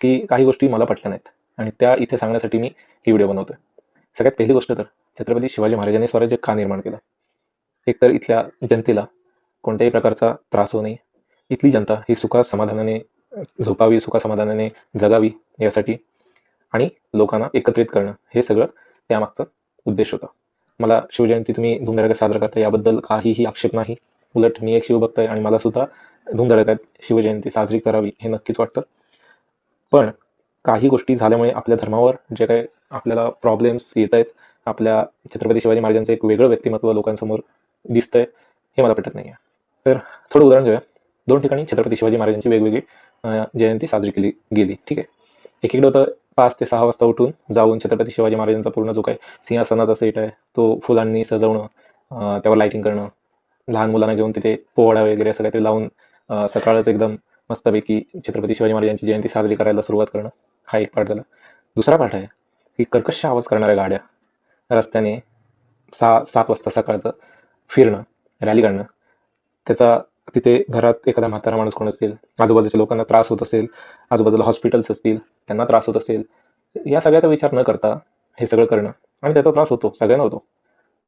की काही गोष्टी मला पटल्या नाहीत आणि त्या इथे सांगण्यासाठी मी ही व्हिडिओ बनवतोय. सगळ्यात पहिली गोष्ट तर छत्रपती शिवाजी महाराजांनी स्वराज्य का निर्माण केलं? एकतर इथल्या जनतेला कोणत्याही प्रकारचा त्रास होऊ नये, इथली जनता ही सुखासमाधानाने झोपावी, सुखासमाधानाने जगावी यासाठी आणि लोकांना एकत्रित करणं, हे सगळं त्यामागचा उद्देश होता. मला शिवजयंती तुम्ही धूमधडाक्यात साजरा करता याबद्दल काहीही आक्षेप नाही. उलट मी एक शिवभक्त आहे आणि मला सुद्धा धूमधडाक्यात शिवजयंती साजरी करावी हे नक्कीच वाटतं. पण काही गोष्टी झाल्यामुळे आपल्या धर्मावर जे काही आपल्याला प्रॉब्लेम्स येत आहेत, आपल्या छत्रपती शिवाजी महाराजांचं एक वेगळं व्यक्तिमत्व लोकांसमोर दिसतंय, हे मला पटत नाही आहे. तर थोडं उदाहरण घेऊया. 2 ठिकाणी छत्रपती शिवाजी महाराजांची वेगवेगळी जयंती साजरी केली गेली. ठीक आहे. एकीकडे होतं 5 ते 6 वाजता उठून जाऊन छत्रपती शिवाजी महाराजांचा पूर्ण जो काही सिंहासनाचा सेट आहे तो फुलांनी सजवणं, त्यावर लाइटिंग करणं, लहान मुलांना घेऊन तिथे पोवाडा वगैरे असं काहीतरी लावून सकाळच एकदम मस्तपैकी छत्रपती शिवाजी महाराजांची जयंती साजरी करायला सुरुवात करणं, हा एक पार्ट झाला. दुसरा पार्ट आहे की कर्कश आवाज करणाऱ्या गाड्या रस्त्याने 6-7 वाजता सकाळचं फिरणं, रॅली काढणं. त्याचा तिथे घरात एखादा म्हातारा माणूस कोण असेल, आजूबाजूच्या लोकांना त्रास होत असेल, आजूबाजूला हॉस्पिटल्स असतील, त्यांना त्रास होत असेल, या सगळ्याचा विचार न करता हे सगळं करणं आणि त्याचा त्रास होतो, सगळ्यांना होतो.